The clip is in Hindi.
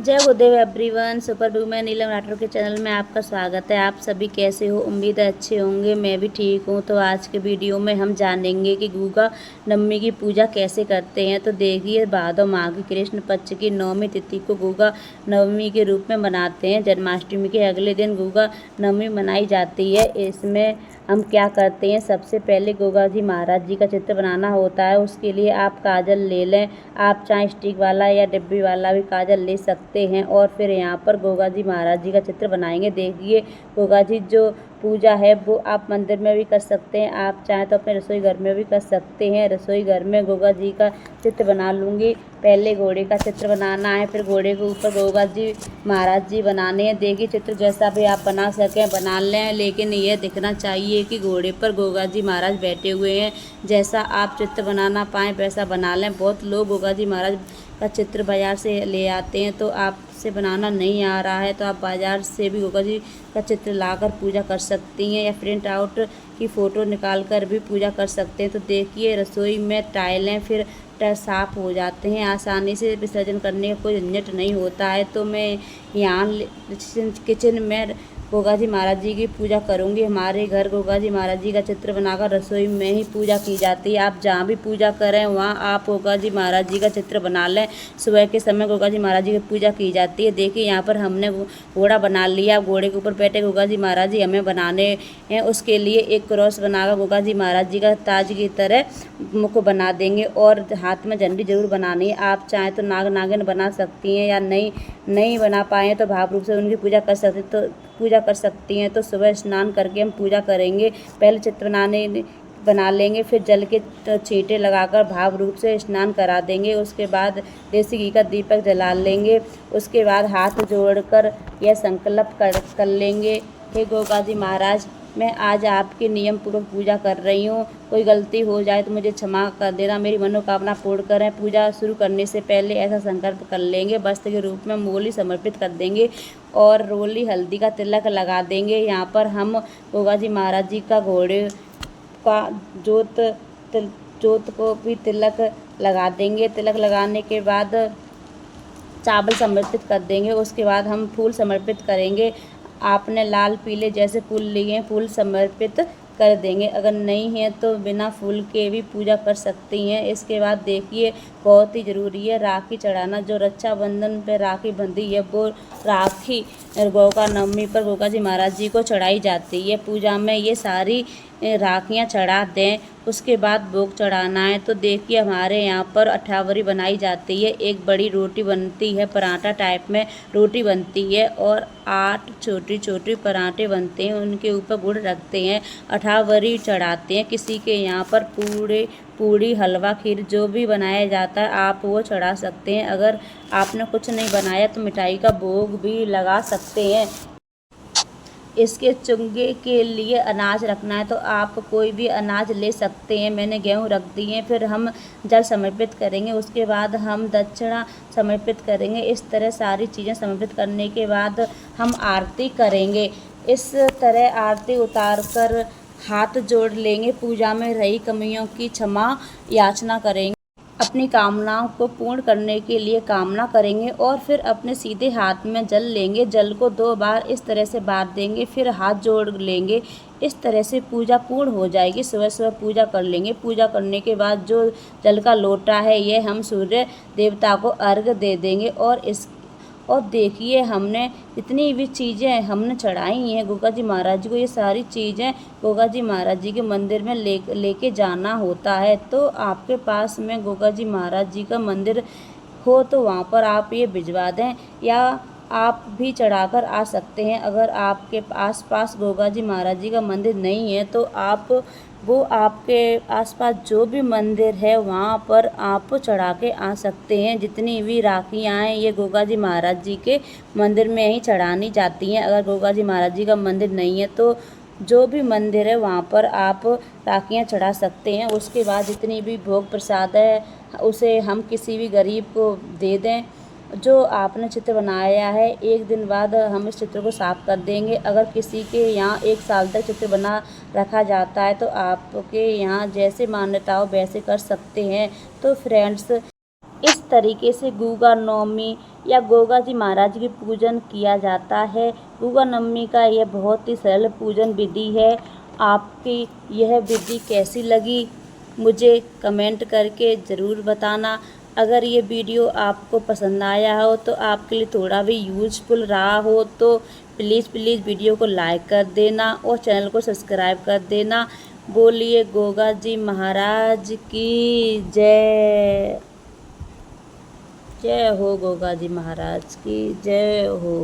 जय गुरुदेव एवरीवन। सुपर वुमेन नीलम राठौर के चैनल में आपका स्वागत है। आप सभी कैसे हो? उम्मीद है अच्छे होंगे। मैं भी ठीक हूँ। तो आज के वीडियो में हम जानेंगे कि गुगा नवमी की पूजा कैसे करते हैं। तो देखिए, भादव माह की कृष्ण पक्ष की 9वीं तिथि को गुगा नवमी के रूप में मनाते हैं। जन्माष्टमी के अगले दिन गुगा नवमी मनाई जाती है। इसमें हम क्या करते हैं, सबसे पहले गोगा जी महाराज जी का चित्र बनाना होता है। उसके लिए आप काजल ले लें। आप चाहे स्टिक वाला या डिब्बी वाला भी काजल ले सकते हैं। और फिर यहाँ पर गोगा जी महाराज जी का चित्र बनाएंगे। देखिए, गोगा जी जो पूजा है वो आप मंदिर में भी कर सकते हैं, आप चाहें तो अपने रसोई घर में भी कर सकते हैं। रसोई घर में गोगा जी का चित्र बना लूँगी। पहले घोड़े का चित्र बनाना है, फिर घोड़े के ऊपर गोगा जी महाराज जी बनाने हैं। देखिए, चित्र जैसा भी आप बना सकें बना लें, लेकिन यह दिखना चाहिए कि घोड़े पर गोगा जी महाराज बैठे हुए हैं। जैसा आप चित्र बनाना पाएँ वैसा बना लें। बहुत लोग गोगा जी महाराज का चित्र बाज़ार से ले आते हैं, तो आपसे बनाना नहीं आ रहा है तो आप बाज़ार से भी गोगा जी का चित्र लाकर पूजा कर सकती हैं, या प्रिंट आउट की फ़ोटो निकाल कर भी पूजा कर सकते हैं। तो देखिए, रसोई में टाइलें फिर साफ़ हो जाते हैं, आसानी से विसर्जन करने का कोई झंझट नहीं होता है। तो मैं यहाँ किचन में गोगा जी महाराज जी की पूजा करूँगी। हमारे घर गोगा जी महाराज जी का चित्र बनाकर रसोई में ही पूजा की जाती है। आप जहाँ भी पूजा करें वहाँ आप गोगा जी महाराज जी का चित्र बना लें। सुबह के समय गोगा जी महाराज जी की पूजा की जाती है। देखिए, यहाँ पर हमने घोड़ा बना लिया। घोड़े के ऊपर बैठे गोगा जी महाराज जी हमें बनाने हैं। उसके लिए एक क्रॉस बनाकर गोगा जी महाराज जी का ताज की तरह मुख बना देंगे और हाथ में झंडी जरूर बनानी है। आप चाहें तो नाग नागिन बना सकती हैं, या नहीं बना पाएँ तो भाव रूप से उनकी पूजा कर सकती हैं। तो सुबह स्नान करके हम पूजा करेंगे। पहले चित्र बना लेंगे, फिर जल के छींटे लगाकर भाव रूप से स्नान करा देंगे। उसके बाद देसी घी का दीपक जला लेंगे। उसके बाद हाथ जोड़कर यह संकल्प कर लेंगे, हे गोगा जी महाराज, मैं आज आपके नियम पूर्वक पूजा कर रही हूँ। कोई गलती हो जाए तो मुझे क्षमा कर देना, मेरी मनोकामना पूर्ण करें। पूजा शुरू करने से पहले ऐसा संकल्प कर लेंगे। वस्त्र के रूप में मूली समर्पित कर देंगे और रोली हल्दी का तिलक लगा देंगे। यहाँ पर हम गोगा जी महाराज जी का घोड़े का जोत को भी तिलक लगा देंगे। तिलक लगाने के बाद चावल समर्पित कर देंगे। उसके बाद हम फूल समर्पित करेंगे। आपने लाल पीले जैसे फूल लिए हैं, फूल समर्पित कर देंगे। अगर नहीं है तो बिना फूल के भी पूजा कर सकती हैं। इसके बाद देखिए, बहुत ही ज़रूरी है राखी चढ़ाना। जो रक्षाबंधन पे राखी बंधी है वो राखी गोगा नवमी पर गोगा जी महाराज जी को चढ़ाई जाती है। पूजा में ये सारी राखियाँ चढ़ा दें। उसके बाद भोग चढ़ाना है। तो देखिए, हमारे यहाँ पर अठावरी बनाई जाती है। एक बड़ी रोटी बनती है, पराठा टाइप में रोटी बनती है, और 8 छोटी छोटी पराठे बनते हैं। उनके ऊपर गुड़ रखते हैं, अठावरी चढ़ाते हैं। किसी के यहाँ पर पूड़ी हलवा खीर जो भी बनाया जाता है आप वो चढ़ा सकते हैं। अगर आपने कुछ नहीं बनाया तो मिठाई का भोग भी लगा सकते हैं। इसके चुंगे के लिए अनाज रखना है तो आप कोई भी अनाज ले सकते हैं। मैंने गेहूँ रख दी है। फिर हम जल समर्पित करेंगे। उसके बाद हम दक्षिणा समर्पित करेंगे। इस तरह सारी चीज़ें समर्पित करने के बाद हम आरती करेंगे। इस तरह आरती उतार कर हाथ जोड़ लेंगे। पूजा में रही कमियों की क्षमा याचना करेंगे। अपनी कामनाओं को पूर्ण करने के लिए कामना करेंगे और फिर अपने सीधे हाथ में जल लेंगे। जल को 2 बार इस तरह से बांट देंगे, फिर हाथ जोड़ लेंगे। इस तरह से पूजा पूर्ण हो जाएगी। सुबह सुबह पूजा कर लेंगे। पूजा करने के बाद जो जल का लोटा है यह हम सूर्य देवता को अर्घ्य दे देंगे। और देखिए, हमने जितनी भी चीज़ें हमने चढ़ाई हैं गोगा जी महाराज जी को, ये सारी चीज़ें गोगा जी महाराज जी के मंदिर में लेके जाना होता है। तो आपके पास में गोगा जी महाराज जी का मंदिर हो तो वहाँ पर आप ये भिजवा दें, या आप भी चढ़ाकर आ सकते हैं। अगर आपके आसपास गोगा जी महाराज जी का मंदिर नहीं है तो वो आपके आसपास जो भी मंदिर है वहाँ पर आप चढ़ा के आ सकते हैं। जितनी भी राखियाँ हैं ये गोगा जी महाराज जी के मंदिर में ही चढ़ानी जाती हैं। अगर गोगा जी महाराज जी का मंदिर नहीं है तो जो भी मंदिर है वहाँ पर आप राखियाँ चढ़ा सकते हैं। उसके बाद जितनी भी भोग प्रसाद है उसे हम किसी भी गरीब को दे दें। जो आपने चित्र बनाया है, एक दिन बाद हम इस चित्र को साफ कर देंगे। अगर किसी के यहाँ 1 साल तक चित्र बना रखा जाता है तो आपके यहाँ जैसे मान्यता हो वैसे कर सकते हैं। तो फ्रेंड्स, इस तरीके से गुगा नवमी या गोगा जी महाराज की पूजन किया जाता है। गुगा नवमी का यह बहुत ही सरल पूजन विधि है। आपकी यह विधि कैसी लगी मुझे कमेंट करके ज़रूर बताना। अगर ये वीडियो आपको पसंद आया हो तो आपके लिए थोड़ा भी यूज़फुल रहा हो तो प्लीज़ वीडियो को लाइक कर देना और चैनल को सब्सक्राइब कर देना। बोलिए गोगा जी महाराज की जय। जय हो गोगा जी महाराज की जय हो।